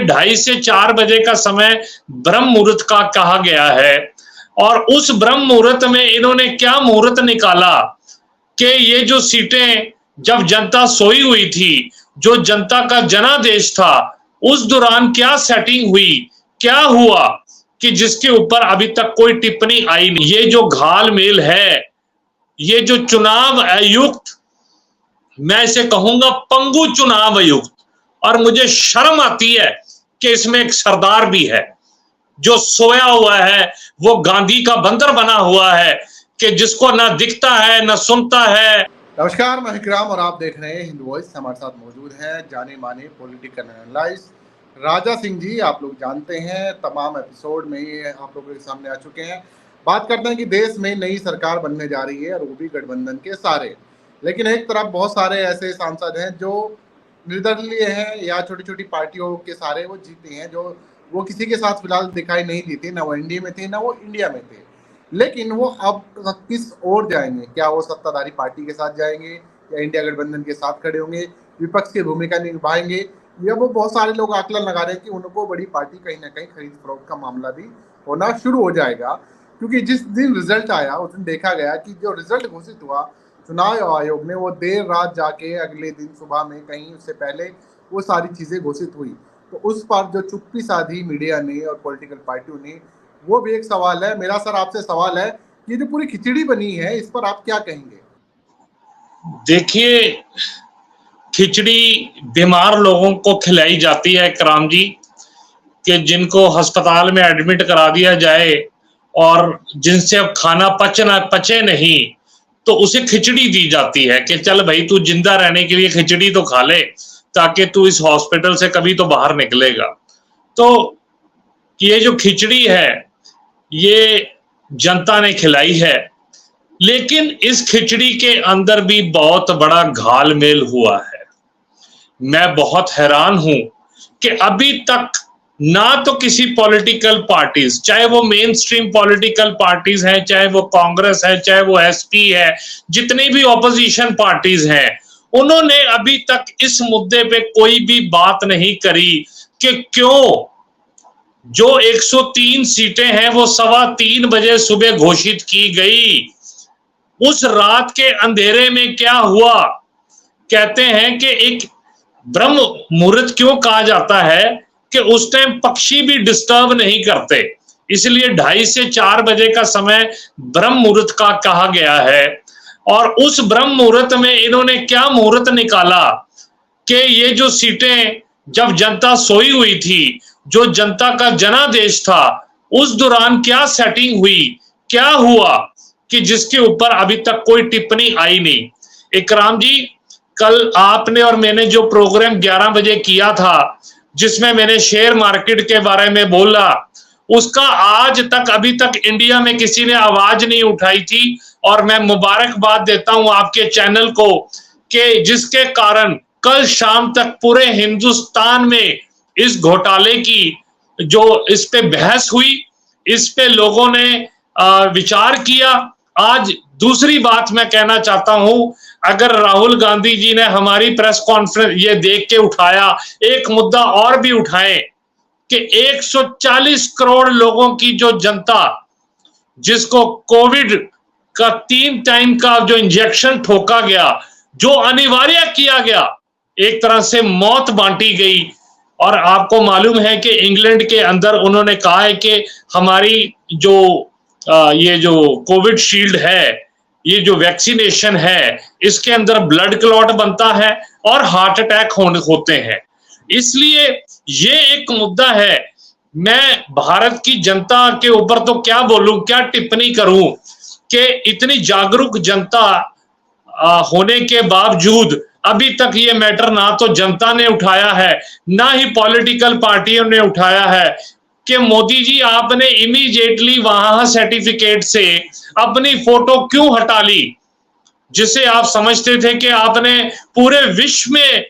2:30 से 4 बजे का समय ब्रह्म मुहूर्त का कहा गया है और उस ब्रह्म मुहूर्त में इन्होंने क्या मुहूर्त निकाला कि ये जो सीटें जब जनता सोई हुई थी, जो जनता का जनादेश था, उस दौरान क्या सेटिंग हुई, क्या हुआ कि जिसके ऊपर अभी तक कोई टिप्पणी आई नहीं। ये जो घालमेल है, ये जो चुनाव आयुक्त, मैं इसे कहूंगा पंगु चुनाव आयुक्त, और मुझे शर्म आती है कि इसमें एक सरदार भी है जो सोया हुआ है, वो गांधी का बंदर बना हुआ है कि जिसको ना दिखता है ना सुनता है। नमस्कार, मैं विक्रम और आप देख रहे हैं हिंदू वॉइस। हमारे साथ मौजूद हैं जाने माने पॉलिटिकल एनालिस्ट राजा सिंह जी। आप लोग जानते हैं, तमाम एपिसोड में ये आप लोगों के सामने आ चुके हैं। बात करते हैं कि देश में नई सरकार बनने जा रही है और वो भी गठबंधन के सारे। लेकिन एक तरफ बहुत सारे ऐसे सांसद हैं जो निर्दलीय हैं या छोटी छोटी पार्टियों के सारे वो जीते हैं, जो वो किसी के साथ फिलहाल दिखाई नहीं देते, ना वो एनडीए में थे ना वो इंडिया में थे। लेकिन वो अब किस ओर जाएंगे? क्या वो सत्ताधारी पार्टी के साथ जाएंगे या इंडिया गठबंधन के साथ खड़े होंगे, विपक्ष की भूमिका निभाएंगे, या वो बहुत सारे लोग आकलन लगा रहे हैं कि उनको बड़ी पार्टी कहीं ना कहीं खरीद फरोख्त का मामला भी होना शुरू हो जाएगा। क्योंकि जिस दिन रिजल्ट आया उस दिन देखा गया कि जो रिजल्ट घोषित हुआ चुनाव आयोग ने, वो देर रात जाके अगले दिन सुबह में, कहीं उससे पहले वो सारी चीजें घोषित हुई। तो उस पर जो चुप्पी साधी मीडिया ने और पॉलिटिकल पार्टियों ने, वो भी एक सवाल है। मेरा सर आपसे सवाल है, ये जो पूरी खिचड़ी बनी है इस पर आप क्या कहेंगे? देखिए, खिचड़ी बीमार लोगों को खिलाई जाती है कराम जी, कि जिनको अस्पताल में एडमिट करा दिया जाए और जिनसे अब खाना पचे नहीं, तो उसे खिचड़ी दी जाती है कि चल भाई तू जिंदा रहने के लिए खिचड़ी तो खा ले, ताकि तू इस हॉस्पिटल से कभी तो बाहर निकलेगा। तो ये जो खिचड़ी है ये जनता ने खिलाई है, लेकिन इस खिचड़ी के अंदर भी बहुत बड़ा घालमेल हुआ है। मैं बहुत हैरान हूं कि अभी तक ना तो किसी पॉलिटिकल पार्टीज, चाहे वो मेन स्ट्रीम पॉलिटिकल पार्टीज हैं, चाहे वो कांग्रेस है, चाहे वो एसपी है, जितनी भी ऑपोजिशन पार्टीज हैं, उन्होंने अभी तक इस मुद्दे पे कोई भी बात नहीं करी कि क्यों जो 103 सीटें हैं वो 3:15 बजे सुबह घोषित की गई। उस रात के अंधेरे में क्या हुआ? कहते हैं कि एक ब्रह्म मुहूर्त क्यों कहा जाता है कि उस टाइम पक्षी भी डिस्टर्ब नहीं करते, इसलिए 2:30 से 4 बजे का समय ब्रह्म मुहूर्त का कहा गया है। और उस ब्रह्म मुहूर्त में इन्होंने क्या मुहूर्त निकाला कि ये जो सीटें जब जनता सोई हुई थी, जो जनता का जनादेश था, उस दौरान क्या सेटिंग हुई, क्या हुआ कि जिसके ऊपर अभी तक कोई टिप्पणी आई नहीं। इकराम जी, कल आपने और मैंने जो प्रोग्राम 11 बजे किया था, जिसमें मैंने शेयर मार्केट के बारे में बोला, उसका आज तक अभी तक इंडिया में किसी ने आवाज नहीं उठाई थी। और मैं मुबारकबाद देता हूं आपके चैनल को कि जिसके कारण कल शाम तक पूरे हिंदुस्तान में इस घोटाले की जो इस पे बहस हुई, इस पे लोगों ने विचार किया। आज दूसरी बात मैं कहना चाहता हूं, अगर राहुल गांधी जी ने हमारी प्रेस कॉन्फ्रेंस ये देख के उठाया, एक मुद्दा और भी उठाए कि 140 करोड़ लोगों की जो जनता, जिसको कोविड का 3 टाइम का जो इंजेक्शन ठोका गया, जो अनिवार्य किया गया, एक तरह से मौत बांटी गई। और आपको मालूम है कि इंग्लैंड के अंदर उन्होंने कहा है कि हमारी जो ये जो कोविड शील्ड है, ये जो वैक्सीनेशन है, इसके अंदर ब्लड क्लॉट बनता है और हार्ट अटैक होते हैं। इसलिए ये एक मुद्दा है। मैं भारत की जनता के ऊपर तो क्या बोलूं, क्या टिप्पणी करूं कि इतनी जागरूक जनता होने के बावजूद अभी तक ये मैटर ना तो जनता ने उठाया है, ना ही पॉलिटिकल पार्टियों ने उठाया है कि मोदी जी आपने इमीडिएटली वहां सर्टिफिकेट से अपनी फोटो क्यों हटा ली, जिसे आप समझते थे कि आपने पूरे विश्व में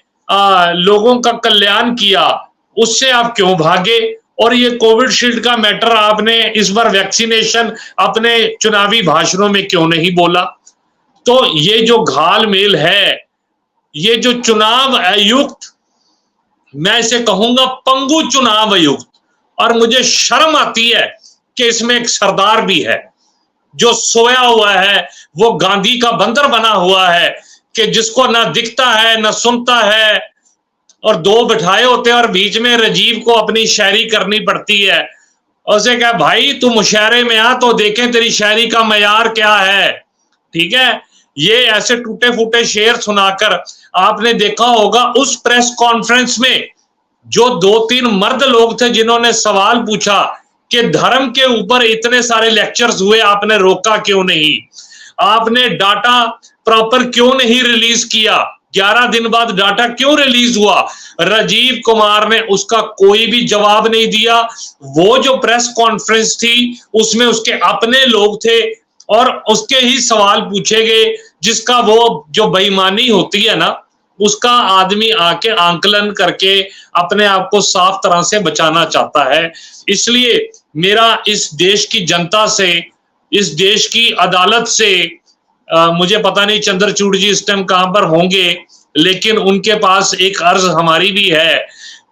लोगों का कल्याण किया, उससे आप क्यों भागे? और ये कोविड शील्ड का मैटर आपने इस बार वैक्सीनेशन अपने चुनावी भाषणों में क्यों नहीं बोला? तो ये जो घालमेल है, ये जो चुनाव आयुक्त, मैं इसे कहूंगा पंगु चुनाव आयुक्त। और मुझे शर्म आती है कि इसमें एक सरदार भी है जो सोया हुआ है, वो गांधी का बंदर बना हुआ है कि जिसको ना दिखता है ना सुनता है, और दो बिठाए होते हैं और बीच में राजीव को अपनी शायरी करनी पड़ती है। उसे कहा भाई तू मुशायरे में आ तो देखें तेरी शायरी का मयार क्या है। ठीक है, ये ऐसे टूटे फूटे शेर सुनाकर आपने देखा होगा उस प्रेस कॉन्फ्रेंस में जो 2-3 मर्द लोग थे जिन्होंने सवाल पूछा कि धर्म के ऊपर इतने सारे लेक्चर्स हुए, आपने रोका क्यों नहीं, आपने डाटा प्रॉपर क्यों नहीं रिलीज किया, 11 दिन बाद डाटा क्यों रिलीज हुआ। राजीव कुमार ने उसका कोई भी जवाब नहीं दिया। वो जो प्रेस कॉन्फ्रेंस थी उसमें उसके अपने लोग थे और उसके ही सवाल पूछे गए, जिसका वो जो बेईमानी होती है ना, उसका आदमी आके आंकलन करके अपने आप को साफ तरह से बचाना चाहता है। इसलिए मेरा इस देश की जनता से, इस देश की अदालत से, मुझे पता नहीं चंद्रचूड़ जी इस टाइम कहां पर होंगे, लेकिन उनके पास एक अर्ज हमारी भी है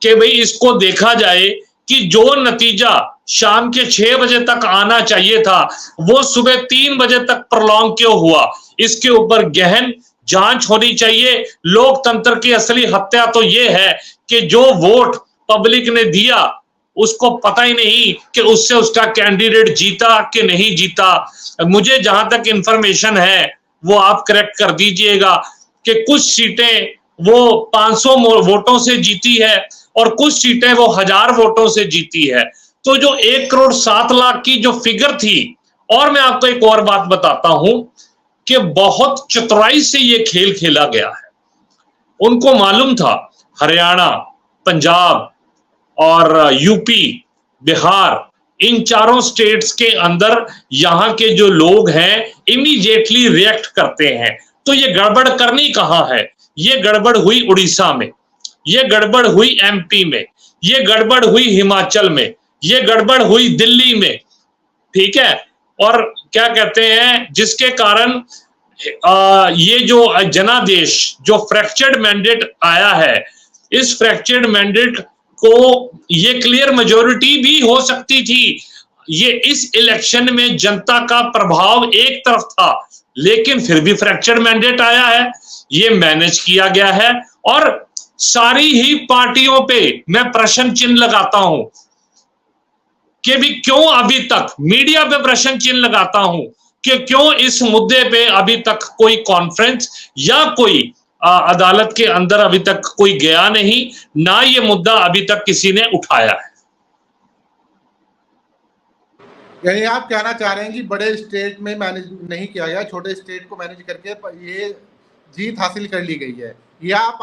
कि भाई इसको देखा जाए कि जो नतीजा शाम के 6 बजे तक आना चाहिए था वो सुबह 3 बजे तक प्रलॉन्ग क्यों हुआ, इसके ऊपर गहन जांच होनी चाहिए। लोकतंत्र की असली हत्या तो ये है कि जो वोट पब्लिक ने दिया उसको पता ही नहीं कि उससे उसका कैंडिडेट जीता कि नहीं जीता। मुझे जहां तक इंफॉर्मेशन है वो आप करेक्ट कर दीजिएगा कि कुछ सीटें वो 500 वोटों से जीती है और कुछ सीटें वो 1000 वोटों से जीती है। तो जो 1,07,00,000 की जो फिगर थी, और मैं आपको एक और बात बताता हूं कि बहुत चतुराई से ये खेल खेला गया है। उनको मालूम था हरियाणा, पंजाब और यूपी, बिहार, इन चारों स्टेट्स के अंदर यहाँ के जो लोग हैं इमीडिएटली रिएक्ट करते हैं। तो ये गड़बड़ करनी कहाँ है, ये गड़बड़ हुई उड़ीसा में, ये गड़बड़ हुई एमपी में, ये गड़बड़ हुई हिमाचल में, ये गड़बड़ हुई दिल्ली में। ठीक है, और क्या कहते हैं जिसके कारण ये जो जनादेश जो फ्रैक्चर्ड मैंडेट आया है, इस फ्रैक्चर्ड मैंडेट को ये क्लियर मेजॉरिटी भी हो सकती थी। ये इस इलेक्शन में जनता का प्रभाव एक तरफ था, लेकिन फिर भी फ्रैक्चर्ड मैंडेट आया है, ये मैनेज किया गया है। और सारी ही पार्टियों पे मैं प्रश्न चिन्ह लगाता हूं कि भी क्यों अभी तक, मीडिया पे प्रश्न चिन्ह लगाता हूं कि क्यों इस मुद्दे पे अभी तक कोई कॉन्फ्रेंस या कोई अदालत के अंदर अभी तक कोई गया नहीं, ना ये मुद्दा अभी तक किसी ने उठाया है। यानी आप कहना चाह रहे हैं कि बड़े स्टेट में मैनेज नहीं किया गया, छोटे स्टेट को मैनेज करके ये जीत हासिल कर ली गई है, या आप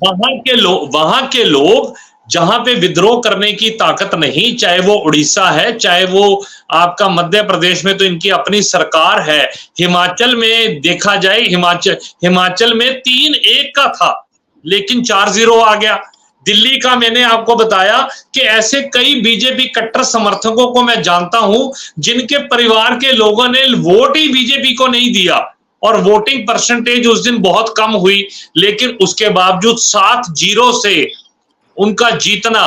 वहां के लोग जहां पे विद्रोह करने की ताकत नहीं, चाहे वो उड़ीसा है, चाहे वो आपका मध्य प्रदेश में तो इनकी अपनी सरकार है, हिमाचल में देखा जाए, हिमाचल में 3-1 का था लेकिन 4-0 आ गया। दिल्ली का मैंने आपको बताया कि ऐसे कई बीजेपी कट्टर समर्थकों को मैं जानता हूं जिनके परिवार के लोगों ने वोट ही बीजेपी को नहीं दिया और वोटिंग परसेंटेज उस दिन बहुत कम हुई, लेकिन उसके बावजूद 7-0 से उनका जीतना।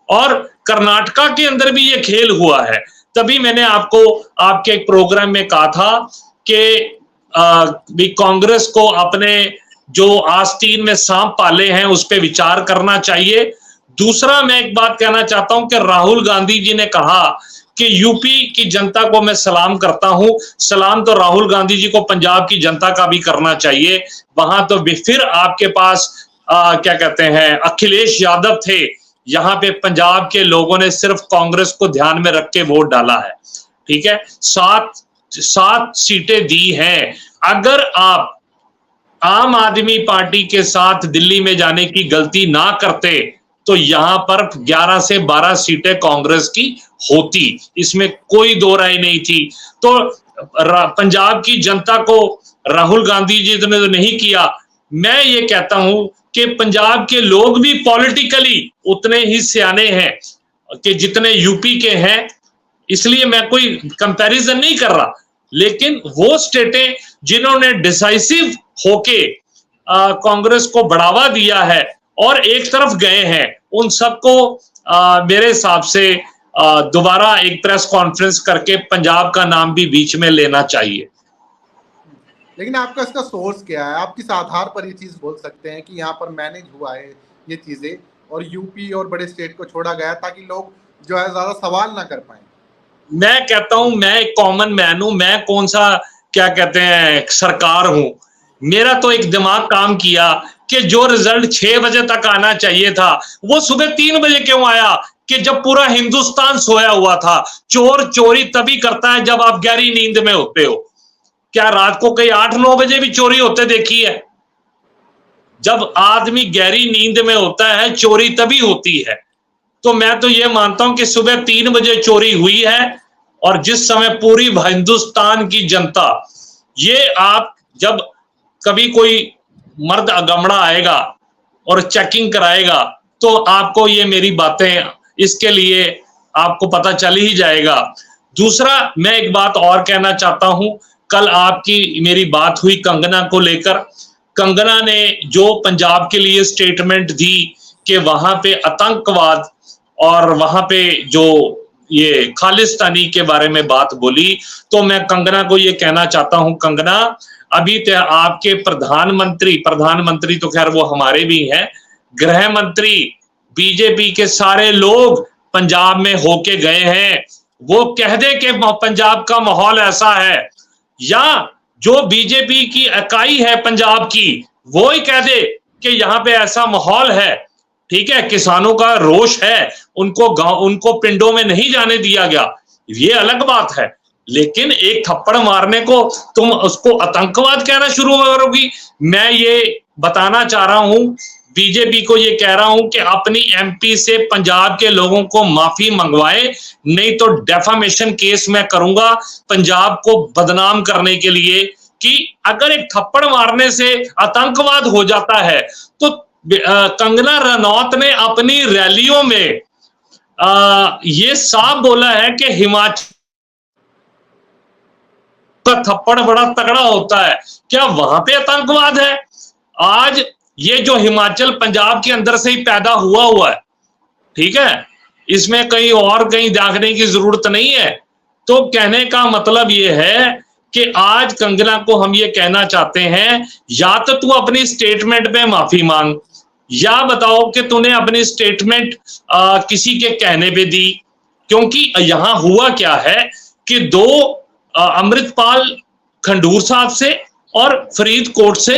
और कर्नाटका के अंदर भी ये खेल हुआ है। तभी मैंने आपको आपके एक प्रोग्राम में कहा था कि कांग्रेस को अपने जो आस्तीन में सांप पाले हैं उस पर विचार करना चाहिए। दूसरा मैं एक बात कहना चाहता हूं कि राहुल गांधी जी ने कहा कि यूपी की जनता को मैं सलाम करता हूं, सलाम तो राहुल गांधी जी को पंजाब की जनता का भी करना चाहिए। वहां तो फिर आपके पास क्या कहते हैं अखिलेश यादव थे, यहां पे पंजाब के लोगों ने सिर्फ कांग्रेस को ध्यान में रख के वोट डाला है। ठीक है, 7 सीटें दी हैं। अगर आप आम आदमी पार्टी के साथ दिल्ली में जाने की गलती ना करते तो यहां पर 11 से 12 सीटें कांग्रेस की होती, इसमें कोई दो राय नहीं थी। तो पंजाब की जनता को राहुल गांधी जी ने तो नहीं किया। मैं ये कहता हूं कि पंजाब के लोग भी पॉलिटिकली उतने ही सियाने हैं कि जितने यूपी के हैं, इसलिए मैं कोई कंपैरिजन नहीं कर रहा, लेकिन वो स्टेटें जिन्होंने डिसाइसिव होके कांग्रेस को बढ़ावा दिया है और एक तरफ गए हैं, उन सबको मेरे हिसाब से दोबारा एक प्रेस कॉन्फ्रेंस करके पंजाब का नाम भी बीच में लेना चाहिए। लेकिन आपका इसका सोर्स क्या है? आप किस आधार पर ये चीज बोल सकते हैं कि यहाँ पर मैनेज हुआ है ये चीजें और यूपी और बड़े स्टेट को छोड़ा गया ताकि लोग जो है ज्यादा सवाल ना कर पाए? मैं कहता हूं, मैं एक कॉमन मैन हूं, मैं कौन सा क्या कहते हैं सरकार हूं। मेरा तो एक दिमाग काम किया कि जो रिजल्ट 6 बजे तक आना चाहिए था वो सुबह 3 बजे क्यों आया, कि जब पूरा हिंदुस्तान सोया हुआ था। चोर चोरी तभी करता है जब आप गहरी नींद में होते हो। क्या रात को कई 8-9 बजे भी चोरी होते देखी है? जब आदमी गहरी नींद में होता है चोरी तभी होती है। तो मैं तो ये मानता हूं कि सुबह 3 बजे चोरी हुई है, और जिस समय पूरी हिंदुस्तान की जनता, ये आप जब कभी कोई मर्द अगमड़ा आएगा और चेकिंग कराएगा तो आपको ये मेरी बातें, इसके लिए आपको पता चल ही जाएगा। दूसरा, मैं एक बात और कहना चाहता हूं, कल आपकी मेरी बात हुई कंगना को लेकर। कंगना ने जो पंजाब के लिए स्टेटमेंट दी कि वहां पे आतंकवाद और वहां पे जो ये खालिस्तानी के बारे में बात बोली, तो मैं कंगना को ये कहना चाहता हूं, कंगना, अभी तो आपके प्रधानमंत्री तो खैर वो हमारे भी हैं, गृह मंत्री, बीजेपी के सारे लोग पंजाब में होके गए हैं। वो कह दे कि पंजाब का माहौल ऐसा है, या जो बीजेपी की इकाई है पंजाब की वो ही कह दे कि यहाँ पे ऐसा माहौल है। ठीक है, किसानों का रोष है, उनको पिंडों में नहीं जाने दिया गया, ये अलग बात है। लेकिन एक थप्पड़ मारने को तुम उसको आतंकवाद कहना शुरू करोगी। मैं ये बताना चाह रहा हूं, बीजेपी को ये कह रहा हूं कि अपनी एमपी से पंजाब के लोगों को माफी मंगवाए, नहीं तो डेफामेशन केस मैं करूंगा पंजाब को बदनाम करने के लिए, कि अगर एक थप्पड़ मारने से आतंकवाद हो जाता है तो कंगना रनौत ने अपनी रैलियों में ये साफ बोला है कि हिमाचल का थप्पड़ बड़ा तगड़ा होता है। क्या वहां पे आतंकवाद है? आज ये जो हिमाचल पंजाब के अंदर से ही पैदा हुआ है, ठीक है, इसमें कहीं और कहीं देखने की जरूरत नहीं है। तो कहने का मतलब ये है कि आज कंगना को हम ये कहना चाहते हैं, या तो तू अपनी स्टेटमेंट पे माफी मांग, या बताओ कि तूने अपनी स्टेटमेंट किसी के कहने पे दी। क्योंकि यहां हुआ क्या है कि दो अमृतपाल खंडूर साहब से और फरीदकोट से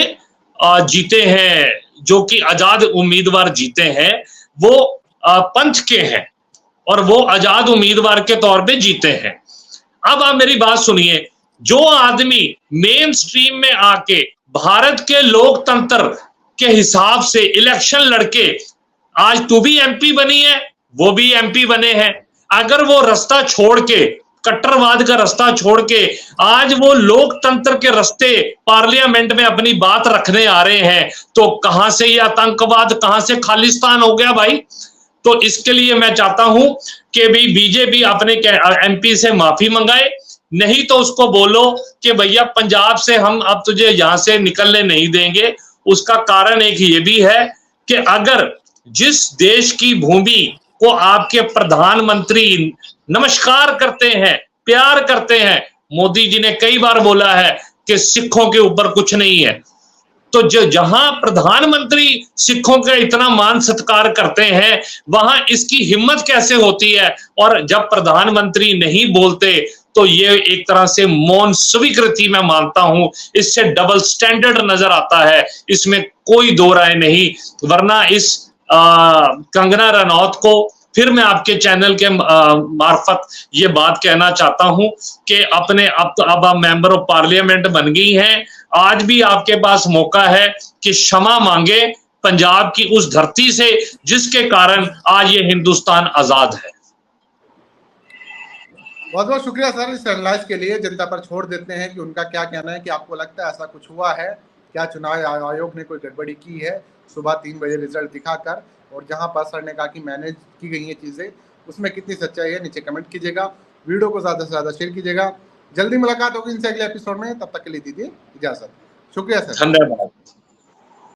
जीते हैं, जो कि आजाद उम्मीदवार जीते हैं, वो पंथ के हैं और वो आजाद उम्मीदवार के तौर पे जीते हैं। अब आप मेरी बात सुनिए, जो आदमी मेन स्ट्रीम में आके भारत के लोकतंत्र के हिसाब से इलेक्शन लड़के, आज तू भी एमपी बनी है, वो भी एमपी बने हैं, अगर वो रास्ता छोड़ के, कट्टरवाद का रास्ता छोड़ के आज वो लोकतंत्र के रास्ते पार्लियामेंट में अपनी बात रखने आ रहे हैं, तो कहां से ये आतंकवाद, कहां से खालिस्तान हो गया भाई? तो इसके लिए मैं चाहता हूं कि भी बीजेपी अपने एमपी से माफी मंगाए, नहीं तो उसको बोलो कि भैया पंजाब से हम अब तुझे यहां से निकलने नहीं देंगे। उसका कारण एक ये भी है कि अगर जिस देश की भूमि को आपके प्रधानमंत्री नमस्कार करते हैं, प्यार करते हैं, मोदी जी ने कई बार बोला है कि सिखों के ऊपर कुछ नहीं है, तो जहां प्रधानमंत्री सिखों का इतना मान सत्कार करते हैं, वहां इसकी हिम्मत कैसे होती है? और जब प्रधानमंत्री नहीं बोलते तो ये एक तरह से मौन स्वीकृति मैं मानता हूं, इससे डबल स्टैंडर्ड नजर आता है, इसमें कोई दो राय नहीं। वरना इस कंगना रनौत को फिर मैं आपके चैनल के मार्फत ये बात कहना चाहता हूं कि अपने अब आप मेंबर ऑफ पार्लियामेंट बन गई हैं, आज भी आपके पास मौका है कि क्षमा मांगे पंजाब की उस धरती से जिसके कारण आज ये हिंदुस्तान आजाद है। बहुत बहुत शुक्रिया सर इस एनालाइज के लिए। जनता पर छोड़ देते हैं कि उनका क्या कहना है, कि आपको लगता है ऐसा कुछ हुआ है क्या, चुनाव आयोग ने कोई गड़बड़ी की है सुबह 3 बजे रिजल्ट दिखाकर, और जहां पर सर ने कहा कि मैनेज की गई हैं चीज़ें, उसमें कितनी सच्चाई है? नीचे कमेंट कीजिएगा, वीडियो को ज़्यादा से ज़्यादा शेयर कीजिएगा। जल्दी मुलाकात होगी इनसे अगले एपिसोड में, तब तक के लिए दीजिए इजाज़त। शुक्रिया सर। धन्यवाद।